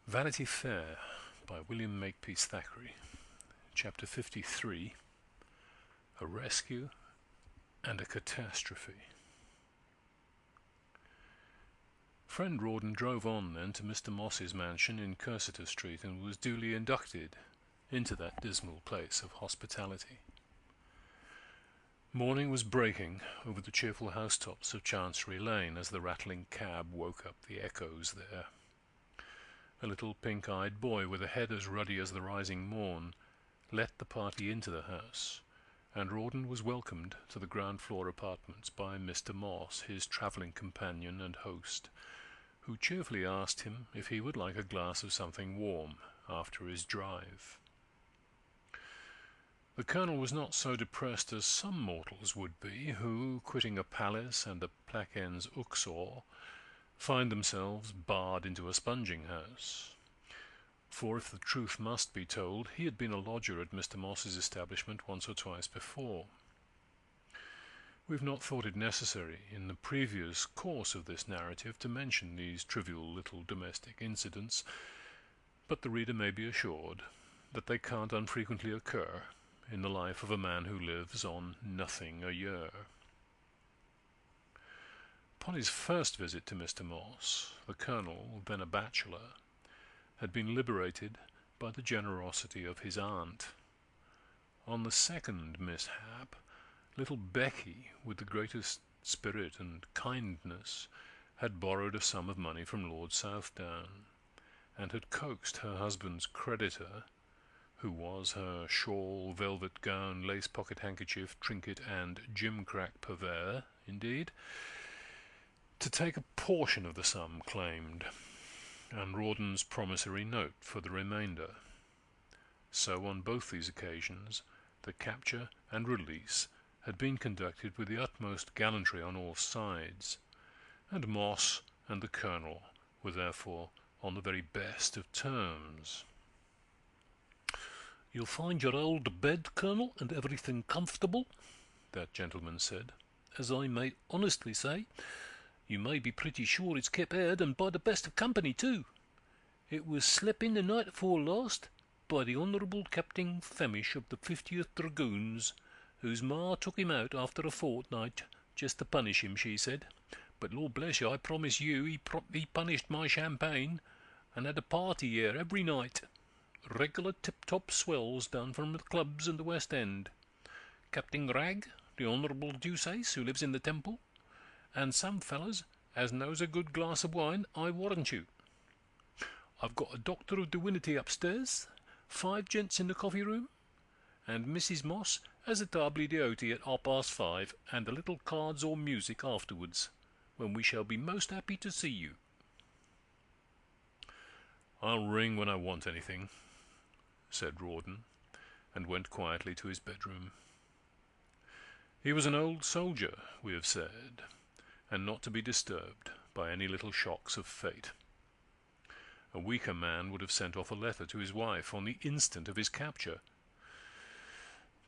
Vanity Fair by William Makepeace Thackeray. Chapter 53. A Rescue and a Catastrophe. Friend Rawdon drove on then to Mr. Moss's mansion in Cursitor Street and was duly inducted into that dismal place of hospitality. Morning was breaking over the cheerful housetops of Chancery Lane as the rattling cab woke up the echoes there. A little pink-eyed boy with a head as ruddy as the rising morn let the party into the house, and Rawdon was welcomed to the ground-floor apartments by Mr. Moss, his travelling companion and host, who cheerfully asked him if he would like a glass of something warm after his drive. The Colonel was not so depressed as some mortals would be, who, quitting a palace and a placens uxor, find themselves barred into a sponging-house. For if the truth must be told, he had been a lodger at Mr. Moss's establishment once or twice before. We have not thought it necessary in the previous course of this narrative to mention these trivial little domestic incidents, but the reader may be assured that they can't unfrequently occur in the life of a man who lives on nothing a year. Upon his first visit to Mr. Moss, the Colonel, then a bachelor, had been liberated by the generosity of his aunt. On the second mishap, little Becky, with the greatest spirit and kindness, had borrowed a sum of money from Lord Southdown, and had coaxed her husband's creditor, who was her shawl, velvet gown, lace pocket-handkerchief, trinket, and gimcrack purveyor, indeed, to take a portion of the sum claimed, and Rawdon's promissory note for the remainder. So on both these occasions the capture and release had been conducted with the utmost gallantry on all sides, and Moss and the Colonel were therefore on the very best of terms. "You'll find your old bed, Colonel, and everything comfortable," that gentleman said. "As I may honestly say, you may be pretty sure it's kep' aired, and by the best of company too. It was slep' in the night afore last by the Honourable Captain Famish of the 50th Dragoons, whose ma took him out after a fortnight, just to punish him, she said. But Lord bless you, I promise you, he punished my champagne, and had a party here every night. Regular tip-top swells down from the clubs in the West End. Captain Ragg, the Honourable Deuceace, who lives in the Temple, and some fellers as knows a good glass of wine, I warrant you. I've got a doctor of divinity upstairs, 5 gents in the coffee-room, and Mrs. Moss has a table d'hote at 5:30, and a little cards or music afterwards, when we shall be most happy to see you." "I'll ring when I want anything," said Rawdon, and went quietly to his bedroom. He was an old soldier, we have said, and not to be disturbed by any little shocks of fate. A weaker man would have sent off a letter to his wife on the instant of his capture.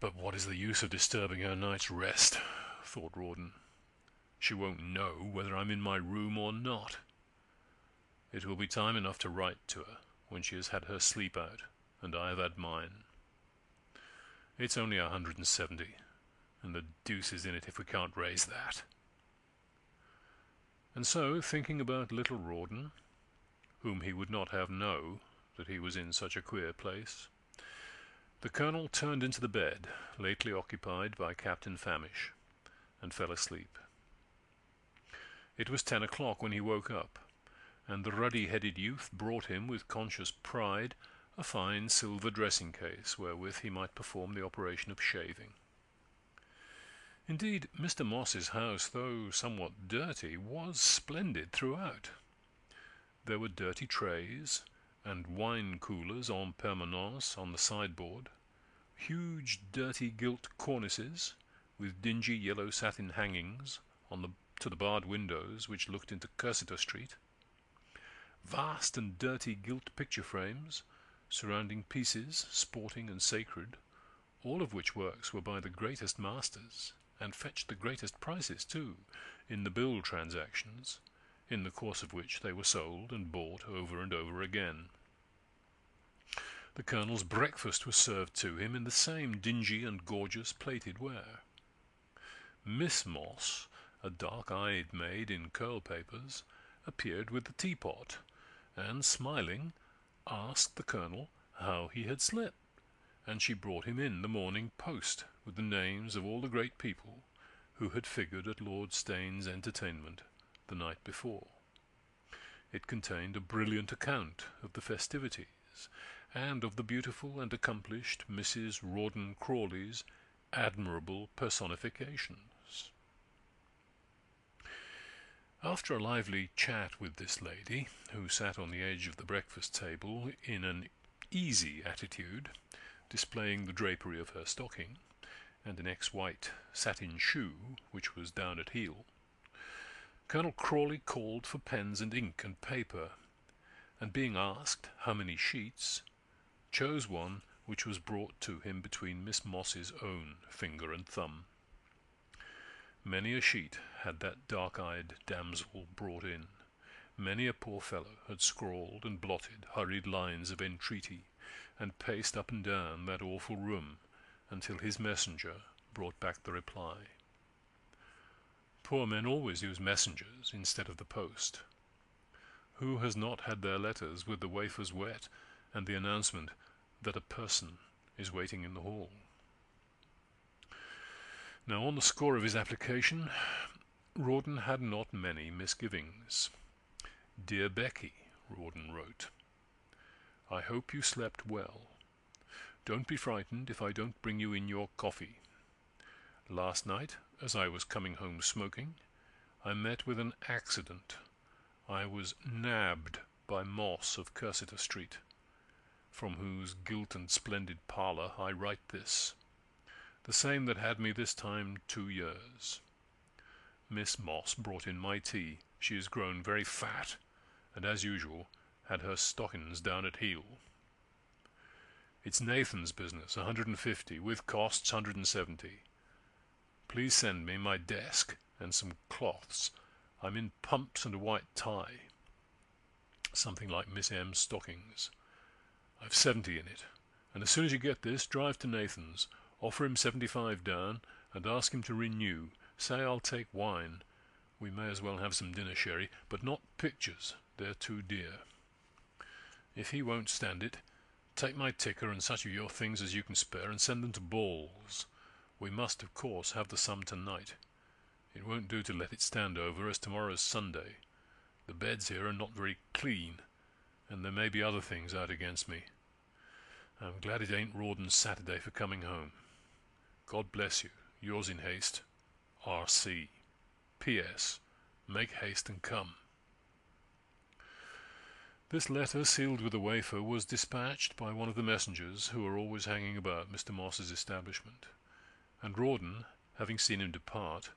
"But what is the use of disturbing her night's rest?" thought Rawdon. "She won't know whether I'm in my room or not. It will be time enough to write to her when she has had her sleep out, and I have had mine. It's only 170, and the deuce is in it if we can't raise that." And so, thinking about little Rawdon, whom he would not have know that he was in such a queer place, the Colonel turned into the bed lately occupied by Captain Famish, and fell asleep. It was 10 o'clock when he woke up, and the ruddy-headed youth brought him with conscious pride a fine silver dressing-case wherewith he might perform the operation of shaving. Indeed, Mr. Moss's house, though somewhat dirty, was splendid throughout. There were dirty trays and wine-coolers en permanence on the sideboard, huge dirty gilt cornices with dingy yellow satin hangings to the barred windows which looked into Cursitor Street, vast and dirty gilt picture frames surrounding pieces, sporting and sacred, all of which works were by the greatest masters, and fetched the greatest prices too, in the bill transactions, in the course of which they were sold and bought over and over again. The Colonel's breakfast was served to him in the same dingy and gorgeous plated ware. Miss Moss, a dark-eyed maid in curl-papers, appeared with the teapot, and, smiling, asked the Colonel how he had slept, and she brought him in the Morning Post with the names of all the great people who had figured at Lord Steyne's entertainment the night before. It contained a brilliant account of the festivities, and of the beautiful and accomplished Mrs. Rawdon Crawley's admirable personifications. After a lively chat with this lady, who sat on the edge of the breakfast table in an easy attitude, displaying the drapery of her stocking, and an ex-white satin shoe which was down at heel, Colonel Crawley called for pens and ink and paper, and being asked how many sheets, chose one which was brought to him between Miss Moss's own finger and thumb. Many a sheet had that dark-eyed damsel brought in. Many a poor fellow had scrawled and blotted hurried lines of entreaty, and paced up and down that awful room until his messenger brought back the reply. Poor men always use messengers instead of the post. Who has not had their letters with the wafers wet and the announcement that a person is waiting in the hall? Now, on the score of his application, Rawdon had not many misgivings. "Dear Becky," Rawdon wrote, "I hope you slept well. Don't be frightened if I don't bring you in your coffee. Last night, as I was coming home smoking, I met with an accident. I was nabbed by Moss of Cursitor Street, from whose gilt and splendid parlour I write this, the same that had me this time 2 years. Miss Moss brought in my tea. She is grown very fat, and as usual had her stockings down at heel. It's Nathan's business, 150, with costs 170. Please send me my desk and some cloths. I'm in pumps and a white tie, something like Miss M's stockings. I've 70 in it, and as soon as you get this, drive to Nathan's, offer him 75 down, and ask him to renew. Say I'll take wine. We may as well have some dinner sherry, but not pictures, they're too dear. If he won't stand it, take my ticker and such of your things as you can spare, and send them to Ball's. We must, of course, have the sum tonight. It won't do to let it stand over, as tomorrow's Sunday. The beds here are not very clean, and there may be other things out against me. I'm glad it ain't Rawdon's Saturday for coming home. God bless you. Yours in haste, R.C. P.S. Make haste and come." This letter, sealed with a wafer, was dispatched by one of the messengers who were always hanging about Mr. Moss's establishment, and Rawdon, having seen him depart,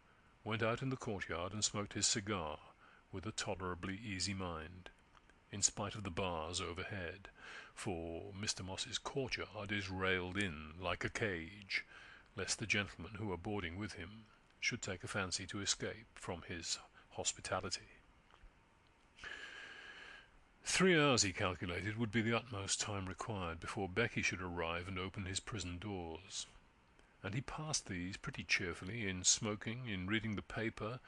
went out in the courtyard and smoked his cigar with a tolerably easy mind, in spite of the bars overhead, for Mr. Moss's courtyard is railed in like a cage, lest the gentlemen who are boarding with him should take a fancy to escape from his hospitality. 3 hours, he calculated, would be the utmost time required before Becky should arrive and open his prison doors, and he passed these pretty cheerfully in smoking, in reading the paper,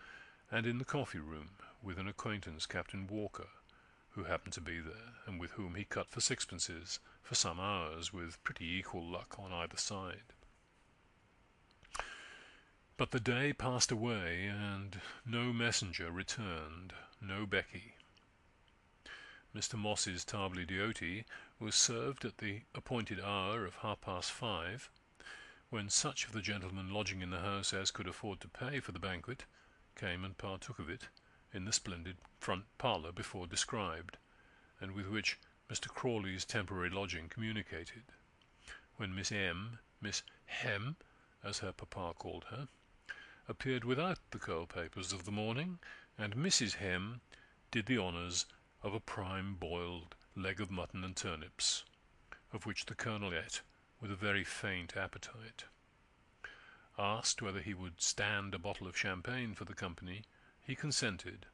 and in the coffee-room with an acquaintance, Captain Walker, who happened to be there, and with whom he cut for sixpences for some hours, with pretty equal luck on either side. But the day passed away, and no messenger returned, no Becky. Mr. Moss's table d'hôte was served at the appointed hour of 5:30, when such of the gentlemen lodging in the house as could afford to pay for the banquet came and partook of it in the splendid front parlour before described, and with which Mr. Crawley's temporary lodging communicated, when Miss Hem, as her papa called her, appeared without the curl-papers of the morning, and Mrs. Hem did the honours of a prime boiled leg of mutton and turnips, of which the Colonel ate with a very faint appetite. Asked whether he would stand a bottle of champagne for the company, he consented,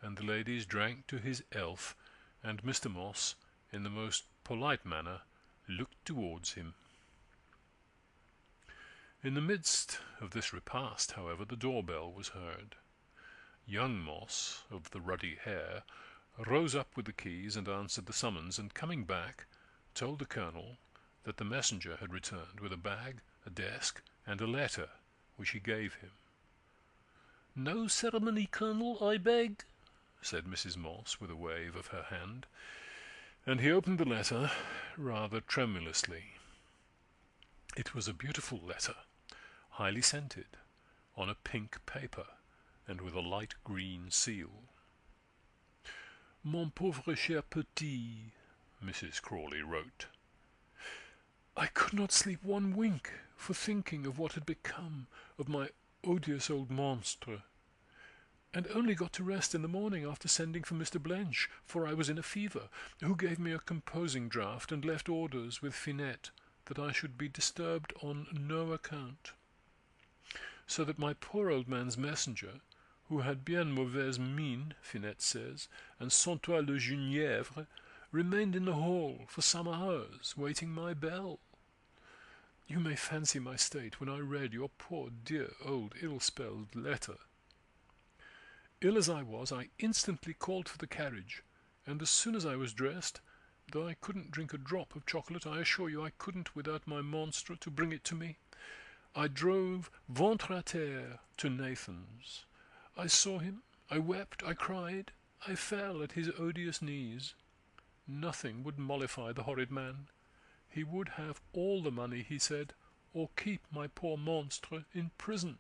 and the ladies drank to his health, and Mr. Moss, in the most polite manner, looked towards him. In the midst of this repast, however, the doorbell was heard. Young Moss, of the ruddy hair, rose up with the keys and answered the summons, and coming back, told the Colonel that the messenger had returned with a bag, a desk, and a letter, which he gave him. "No ceremony, Colonel, I beg," said Mrs. Moss, with a wave of her hand, and he opened the letter rather tremulously. It was a beautiful letter, highly scented, on a pink paper, and with a light green seal. "Mon pauvre cher petit," Mrs. Crawley wrote. "I could not sleep one wink for thinking of what had become of my odious old monstre, and only got to rest in the morning after sending for Mr. Blench, for I was in a fever, who gave me a composing draught and left orders with Finette that I should be disturbed on no account. So that my poor old man's messenger, who had bien mauvaise mine, Finette says, and sans toi le Genièvre, remained in the hall for some hours, waiting my bell. You may fancy my state when I read your poor dear old ill-spelled letter. Ill as I was, I instantly called for the carriage, and as soon as I was dressed, though I couldn't drink a drop of chocolate, I assure you I couldn't without my monstre to bring it to me, I drove ventre à terre to Nathan's. I saw him, I wept, I cried, I fell at his odious knees. Nothing would mollify the horrid man. He would have all the money, he said, or keep my poor monstre in prison.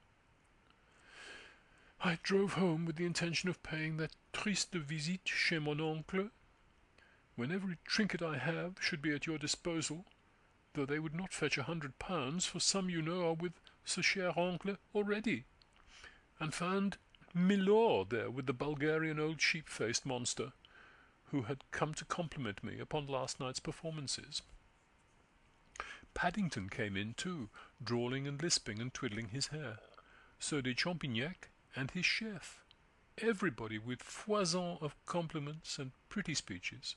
I drove home with the intention of paying that triste visite chez mon oncle, when every trinket I have should be at your disposal, though they would not fetch £100, for some, you know, are with ce cher oncle already, and found Milord there with the Bulgarian old sheep-faced monster, who had come to compliment me upon last night's performances. Paddington came in too, drawling and lisping and twiddling his hair. So did Champignac and his chef, everybody with foison of compliments and pretty speeches,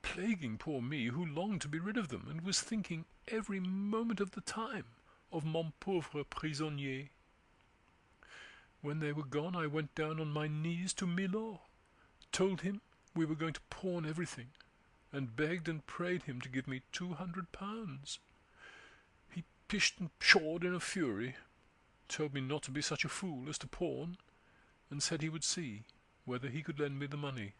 plaguing poor me, who longed to be rid of them, and was thinking every moment of the time of mon pauvre prisonnier. When they were gone, I went down on my knees to Milord, told him we were going to pawn everything, and begged and prayed him to give me £200. He pished and pshawed in a fury, told me not to be such a fool as to pawn, and said he would see whether he could lend me the money.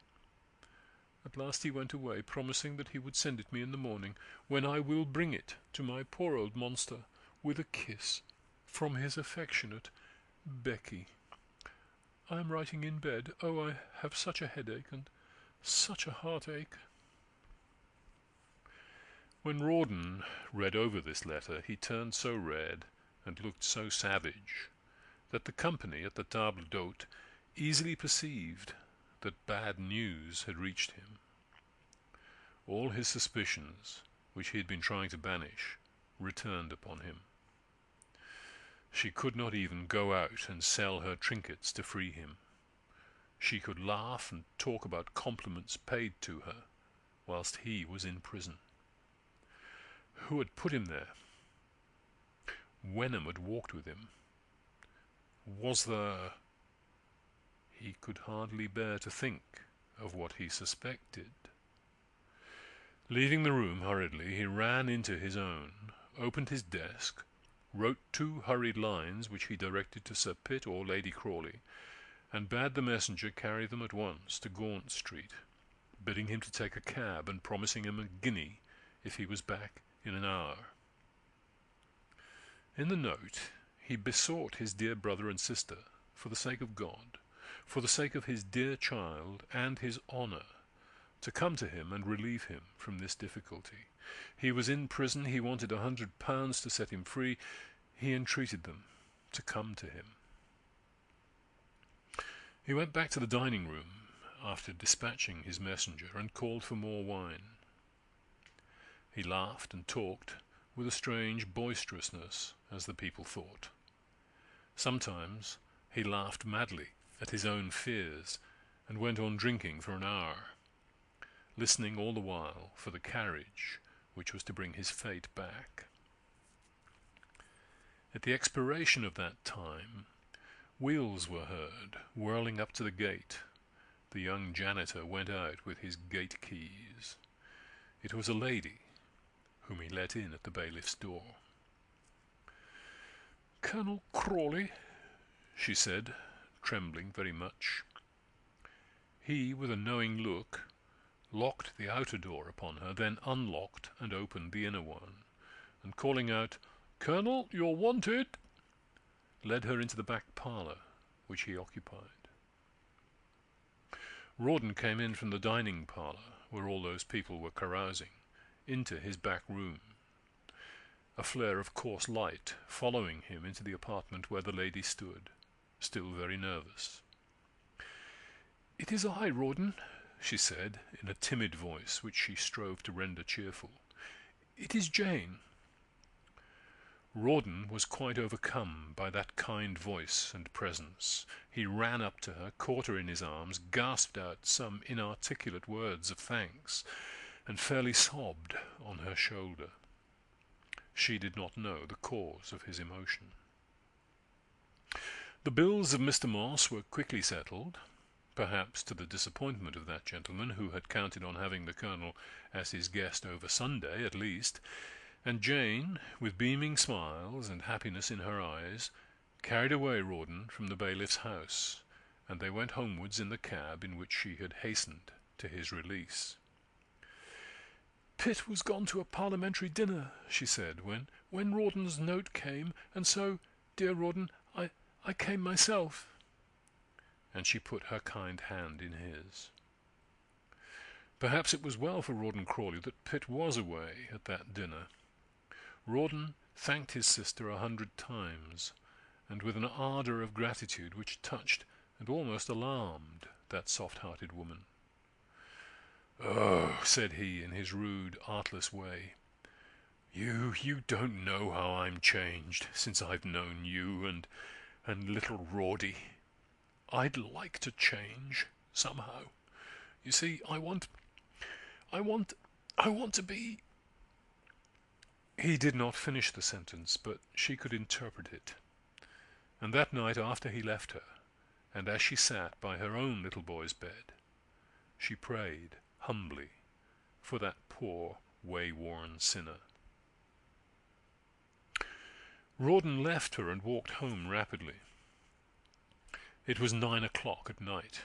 At last he went away, promising that he would send it me in the morning, when I will bring it to my poor old monster with a kiss from his affectionate Becky. I am writing in bed. Oh, I have such a headache and such a heartache." When Rawdon read over this letter, he turned so red and looked so savage that the company at the table d'hôte easily perceived that bad news had reached him. All his suspicions, which he had been trying to banish, returned upon him. She could not even go out and sell her trinkets to free him. She could laugh and talk about compliments paid to her whilst he was in prison. Who had put him there? Wenham had walked with him. Was there... He could hardly bear to think of what he suspected. Leaving the room hurriedly, he ran into his own, opened his desk, wrote 2 hurried lines which he directed to Sir Pitt or Lady Crawley, and bade the messenger carry them at once to Gaunt Street, bidding him to take a cab and promising him a guinea if he was back in an hour. In the note he besought his dear brother and sister, for the sake of God, for the sake of his dear child and his honour, to come to him and relieve him from this difficulty. He was in prison, he wanted £100 to set him free. He entreated them to come to him. He went back to the dining-room after dispatching his messenger and called for more wine. He laughed and talked with a strange boisterousness, as the people thought. Sometimes he laughed madly at his own fears and went on drinking for an hour, listening all the while for the carriage which was to bring his fate back. At the expiration of that time, wheels were heard whirling up to the gate. The young janitor went out with his gate keys. It was a lady, whom he let in at the bailiff's door. "Colonel Crawley," she said, trembling very much. He, with a knowing look, locked the outer door upon her, then unlocked and opened the inner one, and calling out, "Colonel, you're wanted," led her into the back parlour, which he occupied. Rawdon came in from the dining parlour, where all those people were carousing, into his back room, a flare of coarse light following him into the apartment where the lady stood, still very nervous. "It is I, Rawdon," she said, in a timid voice which she strove to render cheerful. "It is Jane." Rawdon was quite overcome by that kind voice and presence. He ran up to her, caught her in his arms, gasped out some inarticulate words of thanks, and fairly sobbed on her shoulder. She did not know the cause of his emotion. The bills of Mr. Moss were quickly settled, perhaps to the disappointment of that gentleman who had counted on having the Colonel as his guest over Sunday at least, and Jane, with beaming smiles and happiness in her eyes, carried away Rawdon from the bailiff's house, and they went homewards in the cab in which she had hastened to his release. "Pitt was gone to a parliamentary dinner," she said, when Rawdon's note came, "and so, dear Rawdon, I came myself." And she put her kind hand in his. Perhaps it was well for Rawdon Crawley that Pitt was away at that dinner. Rawdon thanked his sister 100 times, and with an ardour of gratitude which touched and almost alarmed that soft-hearted woman. "Oh," said he, in his rude, artless way, you don't know how I'm changed since I've known you and little Rawdy. I'd like to change, somehow. You see, I want to be—" He did not finish the sentence, but she could interpret it. And that night after he left her, and as she sat by her own little boy's bed, she prayed humbly for that poor way-worn sinner. Rawdon left her and walked home rapidly. It was 9 o'clock at night.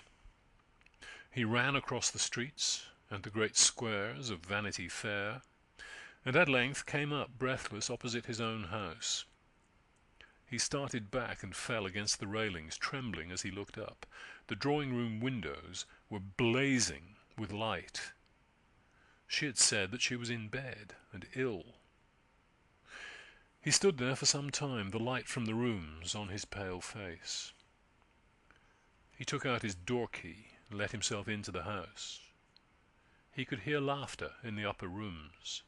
He ran across the streets and the great squares of Vanity Fair, and at length came up breathless opposite his own house. He started back and fell against the railings, trembling as he looked up. The drawing-room windows were blazing with light. She had said that she was in bed and ill. He stood there for some time, the light from the rooms on his pale face. He took out his door-key and let himself into the house. He could hear laughter in the upper rooms.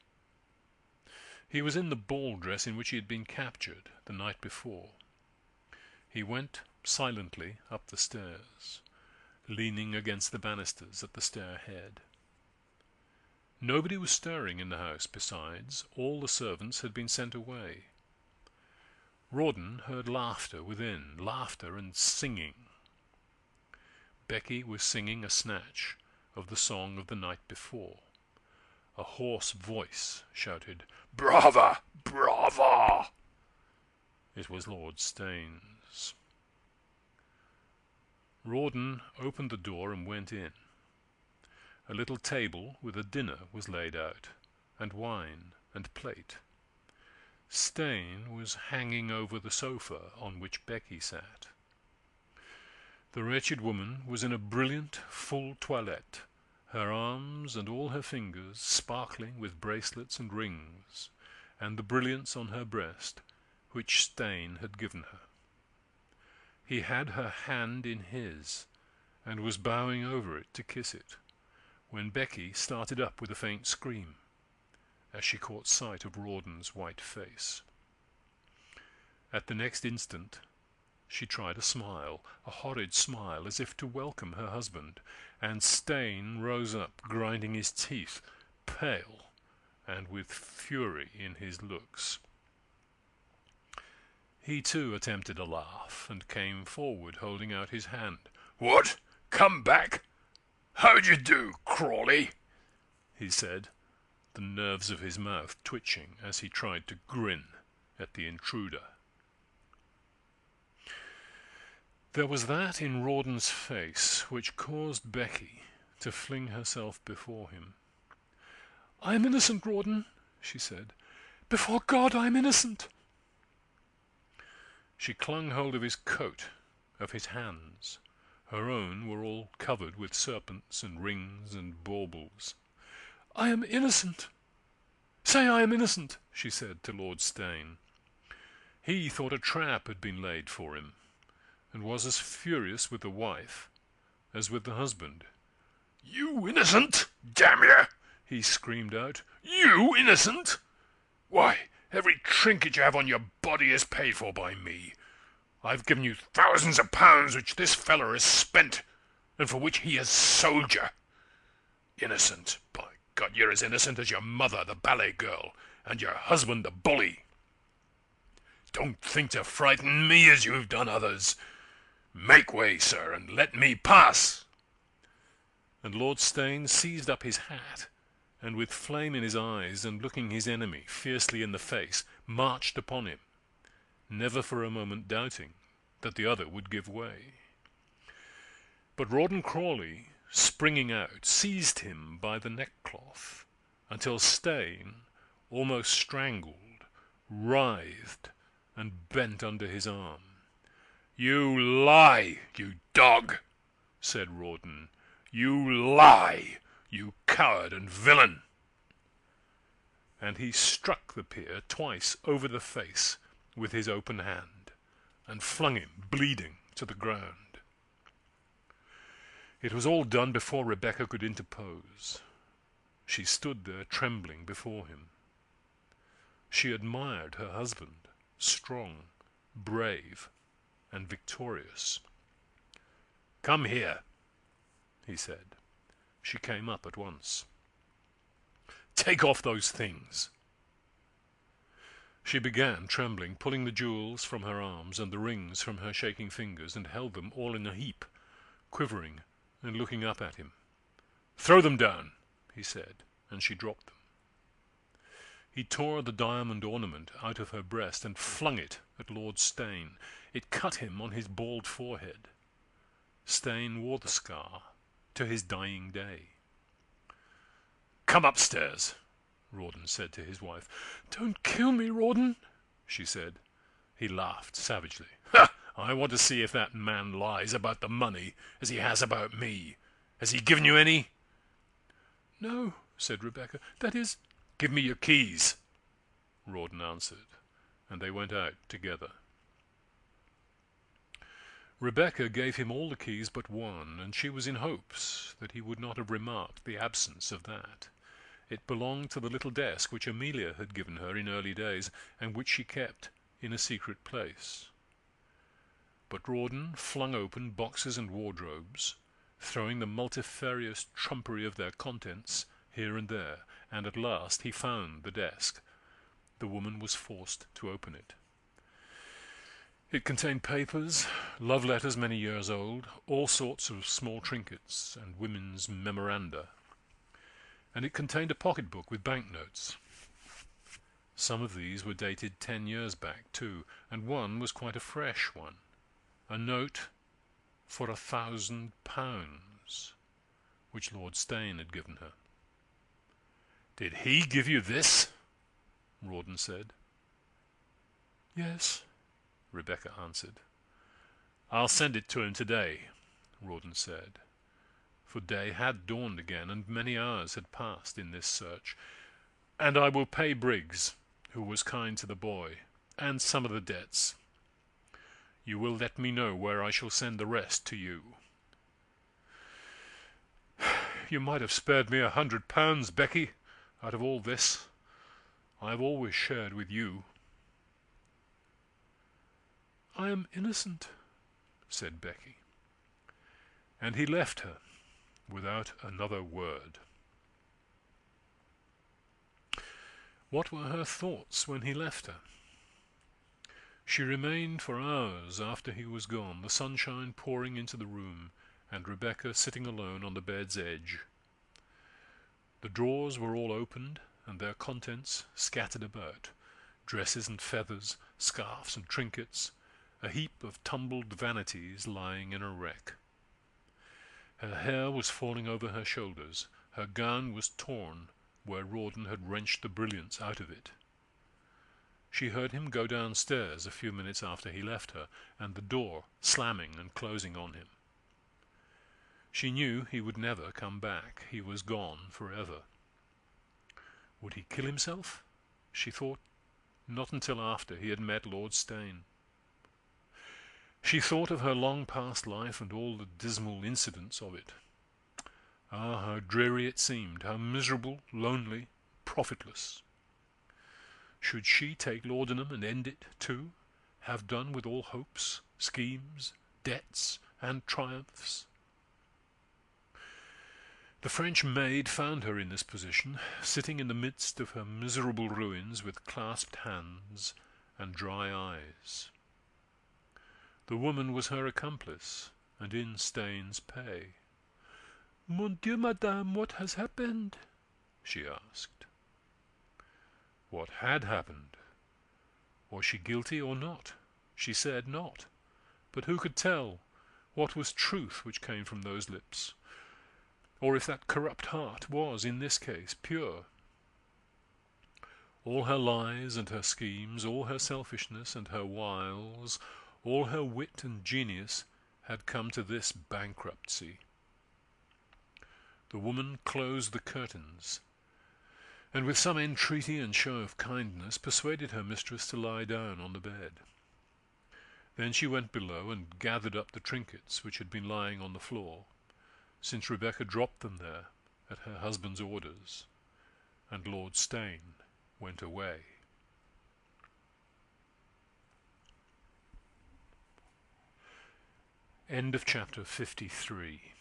He was in the ball dress in which he had been captured the night before. He went silently up the stairs, leaning against the banisters at the stair head. Nobody was stirring in the house. Besides, all the servants had been sent away. Rawdon heard laughter within, laughter and singing. Becky was singing a snatch of the song of the night before. A hoarse voice shouted, "Brava! Brava!" It was Lord Steyne's. Rawdon opened the door and went in. A little table with a dinner was laid out, and wine and plate. Steyne was hanging over the sofa on which Becky sat. The wretched woman was in a brilliant full toilette, her arms and all her fingers sparkling with bracelets and rings, and the brilliants on her breast which Steyne had given her. He had her hand in his, and was bowing over it to kiss it, when Becky started up with a faint scream, as she caught sight of Rawdon's white face. At the next instant she tried a smile, a horrid smile, as if to welcome her husband, and Steyne rose up, grinding his teeth, pale and with fury in his looks. He too attempted a laugh, and came forward holding out his hand. "What? Come back? How d'ye do, Crawley?" he said, the nerves of his mouth twitching as he tried to grin at the intruder. There was that in Rawdon's face which caused Becky to fling herself before him. "I am innocent, Rawdon," she said. "Before God, I am innocent." She clung hold of his coat, of his hands. Her own were all covered with serpents and rings and baubles. "I am innocent. Say I am innocent," she said to Lord Steyne. He thought a trap had been laid for him, and was as furious with the wife as with the husband. "You innocent, damn you!" he screamed out. "You innocent? Why, every trinket you have on your body is paid for by me. I've given you thousands of pounds which this feller has spent, and for which he has sold you. Innocent? By God, you're as innocent as your mother, the ballet girl, and your husband, the bully. Don't think to frighten me as you've done others. Make way, sir, and let me pass." And Lord Steyne seized up his hat, and with flame in his eyes and looking his enemy fiercely in the face, marched upon him, never for a moment doubting that the other would give way. But Rawdon Crawley, springing out, seized him by the neckcloth, until Steyne, almost strangled, writhed and bent under his arm. "You lie, you dog," said Rawdon. "You lie, you coward and villain." And he struck the peer twice over the face with his open hand, and flung him, bleeding, to the ground. It was all done before Rebecca could interpose. She stood there trembling before him. She admired her husband, strong, brave, and victorious. "Come here," he said. She came up at once. "Take off those things." She began, trembling, pulling the jewels from her arms and the rings from her shaking fingers, and held them all in a heap, quivering and looking up at him. "Throw them down," he said, and she dropped them. He tore the diamond ornament out of her breast and flung it at Lord Steyne. It cut him on his bald forehead. Steyne wore the scar to his dying day. "Come upstairs," Rawdon said to his wife. "Don't kill me, Rawdon," she said. He laughed savagely. "I want to see if that man lies about the money as he has about me. Has he given you any?" "No," said Rebecca. "That is—" "Give me your keys," Rawdon answered, and they went out together. Rebecca gave him all the keys but one, and she was in hopes that he would not have remarked the absence of that. It belonged to the little desk which Amelia had given her in early days, and which she kept in a secret place. But Rawdon flung open boxes and wardrobes, throwing the multifarious trumpery of their contents here and there, and at last he found the desk. The woman was forced to open it. It contained papers, love letters many years old, all sorts of small trinkets and women's memoranda. And it contained a pocketbook with banknotes. Some of these were dated 10 years back, too, and one was quite a fresh one. A note for £1,000, which Lord Steyne had given her. "Did he give you this?" Rawdon said. "Yes," Rebecca answered. "I'll send it to him today," Rawdon said. For day had dawned again, and many hours had passed in this search. "And I will pay Briggs, who was kind to the boy, and some of the debts. You will let me know where I shall send the rest to you." "You might have spared me £100, Becky, out of all this. I have always shared with you." "I am innocent," said Becky. And he left her without another word. What were her thoughts when he left her? She remained for hours after he was gone, the sunshine pouring into the room, and Rebecca sitting alone on the bed's edge. The drawers were all opened, and their contents scattered about, dresses and feathers, scarfs and trinkets, a heap of tumbled vanities lying in a wreck. Her hair was falling over her shoulders, her gown was torn where Rawdon had wrenched the brilliance out of it. She heard him go downstairs a few minutes after he left her, and the door slamming and closing on him. She knew he would never come back. He was gone forever. Would he kill himself? She thought. Not until after he had met Lord Steyne. She thought of her long past life and all the dismal incidents of it. Ah, how dreary it seemed, how miserable, lonely, profitless. Should she take laudanum and end it too, have done with all hopes, schemes, debts, and triumphs? The French maid found her in this position, sitting in the midst of her miserable ruins with clasped hands and dry eyes. The woman was her accomplice, and in Steyne's pay. "Mon Dieu, madame, what has happened?" she asked. What had happened? Was she guilty or not? She said not. But who could tell what was truth which came from those lips, or if that corrupt heart was, in this case, pure? All her lies and her schemes, all her selfishness and her wiles, all her wit and genius had come to this bankruptcy. The woman closed the curtains, and with some entreaty and show of kindness persuaded her mistress to lie down on the bed. Then she went below and gathered up the trinkets which had been lying on the floor, since Rebecca dropped them there at her husband's orders, and Lord Steyne went away. End of chapter 53.